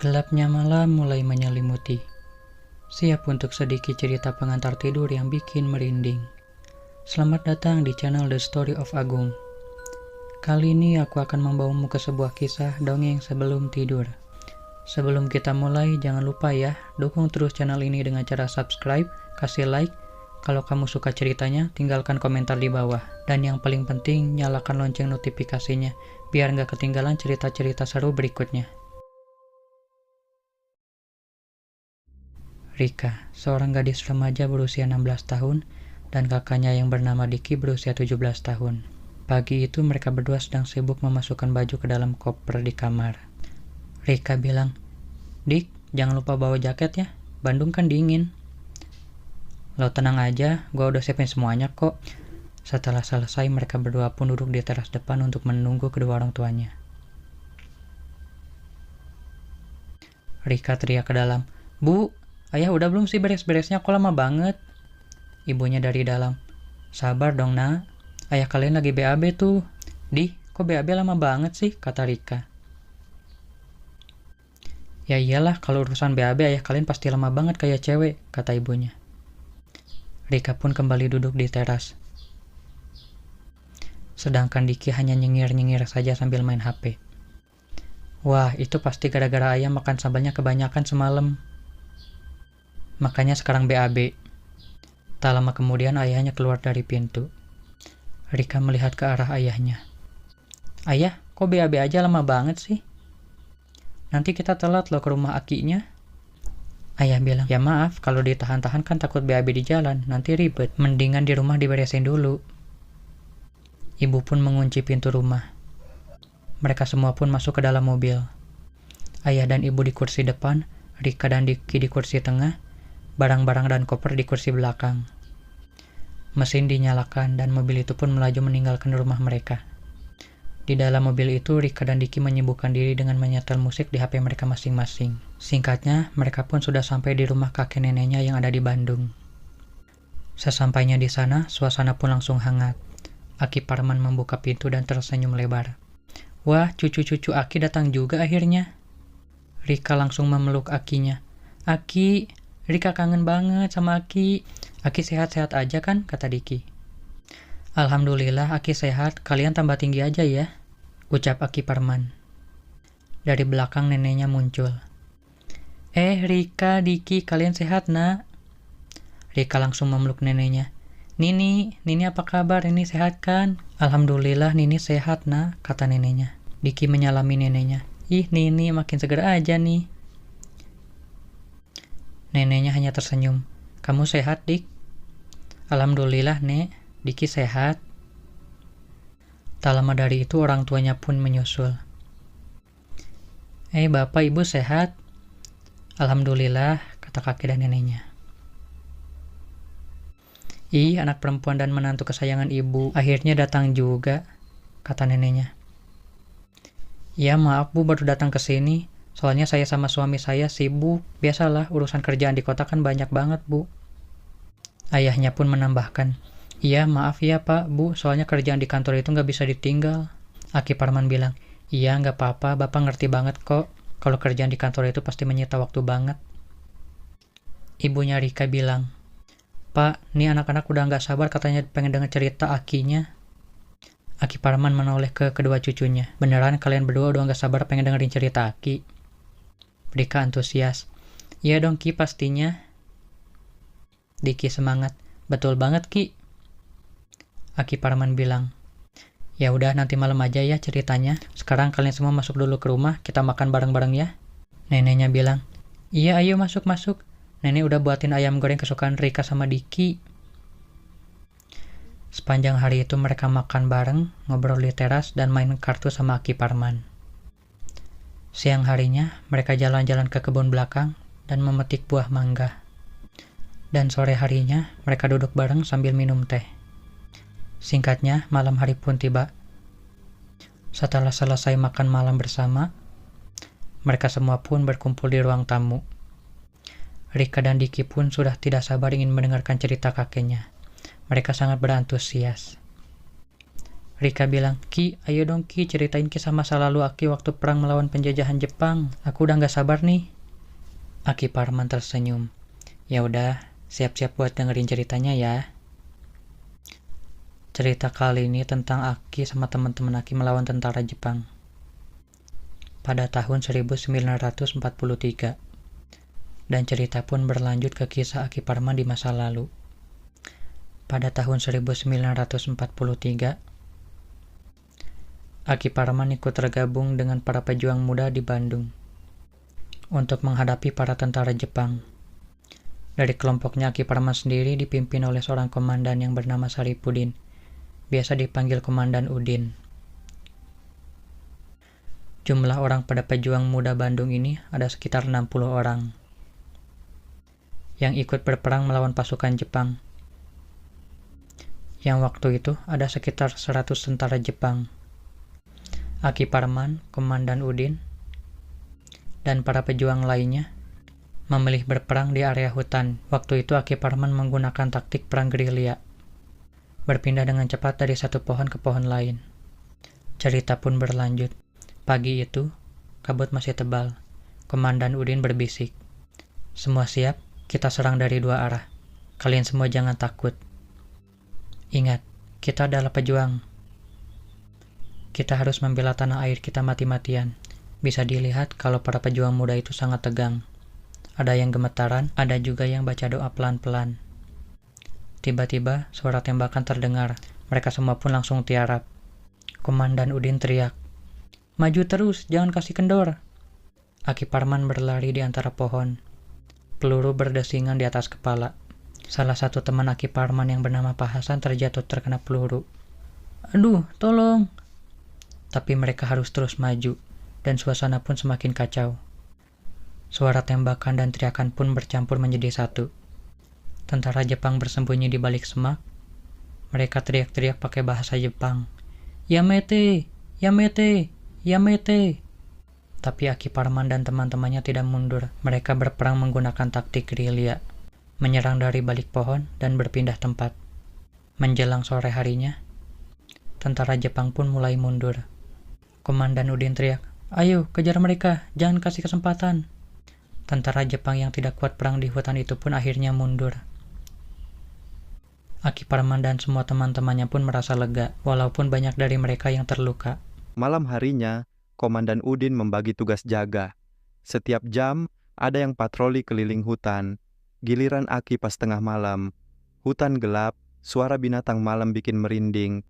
Gelapnya malam mulai menyelimuti. Siap untuk sedikit cerita pengantar tidur yang bikin merinding. Selamat datang di channel The Story of Agung. Kali ini aku akan membawamu ke sebuah kisah dongeng sebelum tidur. Sebelum kita mulai, jangan lupa ya, dukung terus channel ini dengan cara subscribe, kasih like. Kalau kamu suka ceritanya, tinggalkan komentar di bawah. Dan yang paling penting, nyalakan lonceng notifikasinya, biar nggak ketinggalan cerita-cerita seru berikutnya. Rika, seorang gadis remaja berusia 16 tahun, dan kakaknya yang bernama Diki berusia 17 tahun. Pagi itu mereka berdua sedang sibuk memasukkan baju ke dalam koper di kamar. Rika bilang, "Dik, jangan lupa bawa jaket ya, Bandung kan dingin." "Lo tenang aja, gua udah siapin semuanya kok." Setelah selesai, mereka berdua pun duduk di teras depan untuk menunggu kedua orang tuanya. Rika teriak ke dalam, "Bu, ayah udah belum sih beres-beresnya? Kok lama banget?" Ibunya dari dalam, "Sabar dong nak, ayah kalian lagi BAB tuh." "Di, kok BAB lama banget sih?" kata Rika. "Ya iyalah, kalau urusan BAB ayah kalian pasti lama banget kayak cewek," kata ibunya. Rika pun kembali duduk di teras. Sedangkan Diki hanya nyengir-nyengir saja sambil main HP. "Wah, itu pasti gara-gara ayah makan sambalnya kebanyakan semalam. Makanya sekarang BAB." Tak lama kemudian ayahnya keluar dari pintu. Rika melihat ke arah ayahnya. "Ayah, kok BAB aja lama banget sih? Nanti kita telat loh ke rumah akinya." Ayah bilang, "Ya maaf, kalau ditahan-tahan kan takut BAB di jalan, nanti ribet. Mendingan di rumah diberesin dulu." Ibu pun mengunci pintu rumah. Mereka semua pun masuk ke dalam mobil. Ayah dan ibu di kursi depan, Rika dan Diki di kursi tengah, barang-barang dan koper di kursi belakang. Mesin dinyalakan dan mobil itu pun melaju meninggalkan rumah mereka. Di dalam mobil itu, Rika dan Diki menyibukkan diri dengan menyetel musik di HP mereka masing-masing. Singkatnya, mereka pun sudah sampai di rumah kakek neneknya yang ada di Bandung. Sesampainya di sana, suasana pun langsung hangat. Aki Parman membuka pintu dan tersenyum lebar. "Wah, cucu-cucu Aki datang juga akhirnya." Rika langsung memeluk Akinya. "Aki, Rika kangen banget sama Aki. Aki sehat-sehat aja kan?" kata Diki. "Alhamdulillah Aki sehat, kalian tambah tinggi aja ya," ucap Aki Parman. Dari belakang neneknya muncul. Rika, Diki, kalian sehat nak?" Rika langsung memeluk neneknya. Nini apa kabar? Nini sehat kan?" "Alhamdulillah Nini sehat nak," kata neneknya. Diki menyalami neneknya. "Ih, Nini makin segar aja nih." Neneknya hanya tersenyum. "Kamu sehat, Dik?" "Alhamdulillah, Nek. Diki sehat." Tak lama dari itu orang tuanya pun menyusul. Bapak ibu sehat?" "Alhamdulillah," kata kakek dan neneknya. "Ih, anak perempuan dan menantu kesayangan ibu akhirnya datang juga," kata neneknya. "Ya maaf bu, baru datang ke sini. Soalnya saya sama suami saya sibuk. Biasalah, urusan kerjaan di kota kan banyak banget bu." Ayahnya pun menambahkan, "Iya maaf ya pak, bu, soalnya kerjaan di kantor itu nggak bisa ditinggal." Aki Parman bilang, "Iya nggak apa-apa, bapak ngerti banget kok. Kalau kerjaan di kantor itu pasti menyita waktu banget." Ibunya Rika bilang, "Pak, nih anak-anak udah nggak sabar katanya pengen denger cerita Akinya." Aki Parman menoleh ke kedua cucunya. "Beneran kalian berdua udah nggak sabar pengen dengerin cerita Aki?" Rika antusias. "Iya dong Ki, pastinya." Diki semangat. "Betul banget Ki." Aki Parman bilang, "Ya udah nanti malam aja ya ceritanya. Sekarang kalian semua masuk dulu ke rumah, kita makan bareng-bareng ya." Neneknya bilang, "Iya ayo masuk-masuk. Nenek udah buatin ayam goreng kesukaan Rika sama Diki." Sepanjang hari itu mereka makan bareng, ngobrol di teras, dan main kartu sama Aki Parman. Siang harinya, mereka jalan-jalan ke kebun belakang dan memetik buah mangga. Dan sore harinya, mereka duduk bareng sambil minum teh. Singkatnya, malam hari pun tiba. Setelah selesai makan malam bersama, mereka semua pun berkumpul di ruang tamu. Rika dan Diki pun sudah tidak sabar ingin mendengarkan cerita kakeknya. Mereka sangat berantusias. Rika bilang, "Ki, ayo dong Ki, ceritain kisah masa lalu Aki waktu perang melawan penjajahan Jepang. Aku udah gak sabar nih." Aki Parman tersenyum. "Ya udah, siap-siap buat dengerin ceritanya ya." Cerita kali ini tentang Aki sama teman-teman Aki melawan tentara Jepang. Pada tahun 1943. Dan cerita pun berlanjut ke kisah Aki Parman di masa lalu. Pada tahun 1943, Aki Parman ikut tergabung dengan para pejuang muda di Bandung untuk menghadapi para tentara Jepang. Dari kelompoknya, Aki Parman sendiri dipimpin oleh seorang komandan yang bernama Saripudin, biasa dipanggil Komandan Udin. Jumlah orang pada pejuang muda Bandung ini ada sekitar 60 orang yang ikut berperang melawan pasukan Jepang. Yang waktu itu ada sekitar 100 tentara Jepang. Aki Parman, Komandan Udin, dan para pejuang lainnya memilih berperang di area hutan. Waktu itu Aki Parman menggunakan taktik perang gerilya, berpindah dengan cepat dari satu pohon ke pohon lain. Cerita pun berlanjut. Pagi itu, kabut masih tebal. Komandan Udin berbisik, "Semua siap? Kita serang dari dua arah. Kalian semua jangan takut. Ingat, kita adalah pejuang. Kita harus membela tanah air kita mati-matian." Bisa dilihat kalau para pejuang muda itu sangat tegang. Ada yang gemetaran, ada juga yang baca doa pelan-pelan. Tiba-tiba, suara tembakan terdengar. Mereka semua pun langsung tiarap. Komandan Udin teriak, "Maju terus, jangan kasih kendor." Aki Parman berlari di antara pohon. Peluru berdesingan di atas kepala. Salah satu teman Aki Parman yang bernama Pak Hasan terjatuh terkena peluru. "Aduh, tolong!" Tapi mereka harus terus maju, dan suasana pun semakin kacau. Suara tembakan dan teriakan pun bercampur menjadi satu. Tentara Jepang bersembunyi di balik semak. Mereka teriak-teriak pakai bahasa Jepang. "Yamete! Yamete! Yamete!" Tapi Aki Parman dan teman-temannya tidak mundur. Mereka berperang menggunakan taktik gerilya, menyerang dari balik pohon dan berpindah tempat. Menjelang sore harinya, tentara Jepang pun mulai mundur. Komandan Udin teriak, "Ayo, kejar mereka, jangan kasih kesempatan." Tentara Jepang yang tidak kuat perang di hutan itu pun akhirnya mundur. Aki Parman dan semua teman-temannya pun merasa lega, walaupun banyak dari mereka yang terluka. Malam harinya, Komandan Udin membagi tugas jaga. Setiap jam, ada yang patroli keliling hutan. Giliran Aki pas tengah malam. Hutan gelap, suara binatang malam bikin merinding.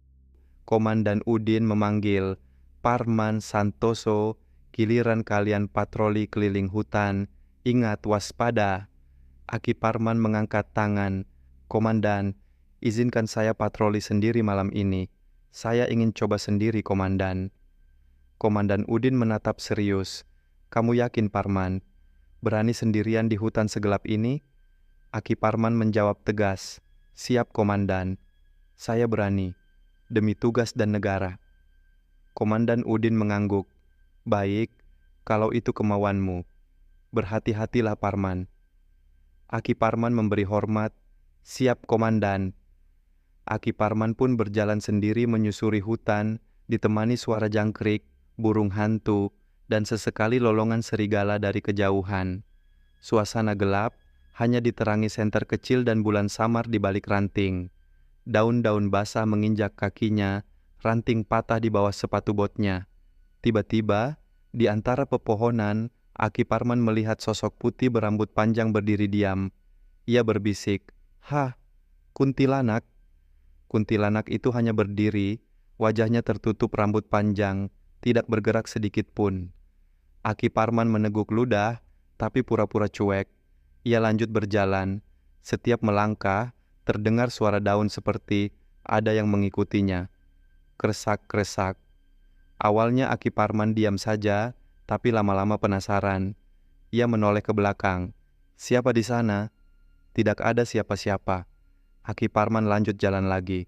Komandan Udin memanggil, "Parman, Santoso, giliran kalian patroli keliling hutan. Ingat, waspada." Aki Parman mengangkat tangan. "Komandan, izinkan saya patroli sendiri malam ini. Saya ingin coba sendiri, Komandan." Komandan Udin menatap serius. "Kamu yakin, Parman? Berani sendirian di hutan segelap ini?" Aki Parman menjawab tegas, "Siap, Komandan. Saya berani, demi tugas dan negara." Komandan Udin mengangguk. "Baik, kalau itu kemauanmu. Berhati-hatilah, Parman." Aki Parman memberi hormat. "Siap, Komandan." Aki Parman pun berjalan sendiri menyusuri hutan, ditemani suara jangkrik, burung hantu, dan sesekali lolongan serigala dari kejauhan. Suasana gelap, hanya diterangi senter kecil dan bulan samar di balik ranting. Daun-daun basah menginjak kakinya, ranting patah di bawah sepatu botnya. Tiba-tiba, di antara pepohonan, Aki Parman melihat sosok putih berambut panjang berdiri diam. Ia berbisik, "Hah, kuntilanak." Kuntilanak itu hanya berdiri, wajahnya tertutup rambut panjang, tidak bergerak sedikit pun. Aki Parman meneguk ludah, tapi pura-pura cuek. Ia lanjut berjalan. Setiap melangkah, terdengar suara daun seperti ada yang mengikutinya. Kresak-kresak. Awalnya Aki Parman diam saja, tapi lama-lama penasaran. Ia menoleh ke belakang. "Siapa di sana?" Tidak ada siapa-siapa. Aki Parman lanjut jalan lagi.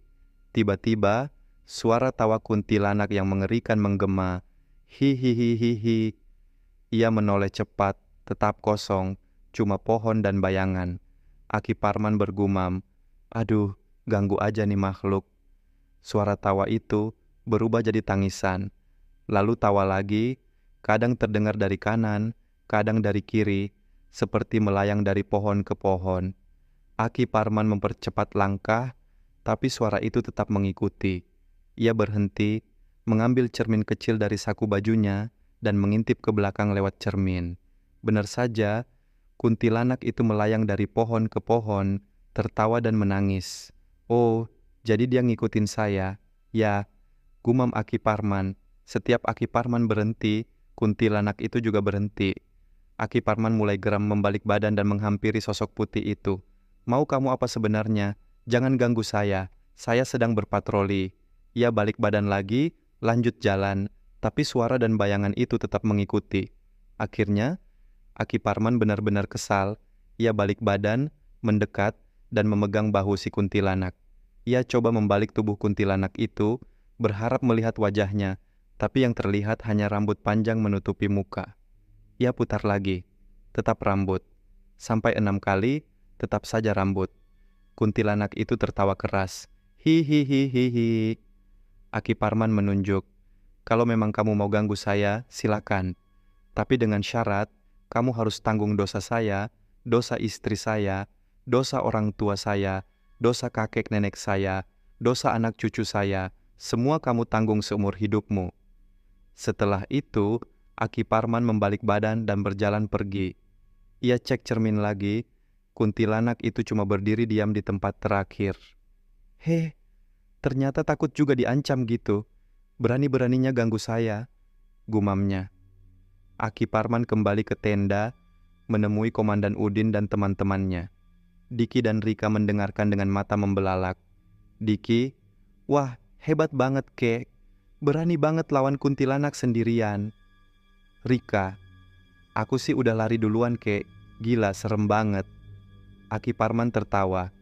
Tiba-tiba, suara tawa kuntilanak yang mengerikan menggema. "Hihihihihi." Ia menoleh cepat, tetap kosong, cuma pohon dan bayangan. Aki Parman bergumam, "Aduh, ganggu aja nih makhluk." Suara tawa itu berubah jadi tangisan. Lalu tawa lagi, kadang terdengar dari kanan, kadang dari kiri, seperti melayang dari pohon ke pohon. Aki Parman mempercepat langkah, tapi suara itu tetap mengikuti. Ia berhenti, mengambil cermin kecil dari saku bajunya, dan mengintip ke belakang lewat cermin. Benar saja, kuntilanak itu melayang dari pohon ke pohon, tertawa dan menangis. Oh, jadi dia ngikutin saya. Ya, gumam Aki Parman. Setiap Aki Parman berhenti, kuntilanak itu juga berhenti. Aki Parman mulai geram membalik badan dan menghampiri sosok putih itu. Mau kamu apa sebenarnya? Jangan ganggu saya sedang berpatroli. Ia balik badan lagi, lanjut jalan, tapi suara dan bayangan itu tetap mengikuti. Akhirnya, Aki Parman benar-benar kesal. Ia balik badan, mendekat, dan memegang bahu si kuntilanak. Ia coba membalik tubuh kuntilanak itu, berharap melihat wajahnya, tapi yang terlihat hanya rambut panjang menutupi muka. Ia putar lagi, tetap rambut. Sampai 6 kali, tetap saja rambut. Kuntilanak itu tertawa keras. Hihihihihi. Aki Parman menunjuk. Kalau memang kamu mau ganggu saya, silakan. Tapi dengan syarat, kamu harus tanggung dosa saya, dosa istri saya, dosa orang tua saya, dosa kakek nenek saya, dosa anak cucu saya, semua kamu tanggung seumur hidupmu. Setelah itu, Aki Parman membalik badan dan berjalan pergi. Ia cek cermin lagi, kuntilanak itu cuma berdiri diam di tempat terakhir. Heh, ternyata takut juga diancam gitu. Berani-beraninya ganggu saya, gumamnya. Aki Parman kembali ke tenda, menemui Komandan Udin dan teman-temannya. Diki dan Rika mendengarkan dengan mata membelalak. Diki, wah hebat banget kek. Berani banget lawan kuntilanak sendirian. Rika, aku sih udah lari duluan kek. Gila serem banget. Aki Parman tertawa.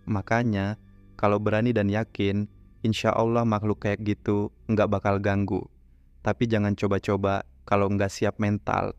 Makanya, kalau berani dan yakin, insya Allah makhluk kayak gitu nggak bakal ganggu. Tapi jangan coba-coba kalau nggak siap mental.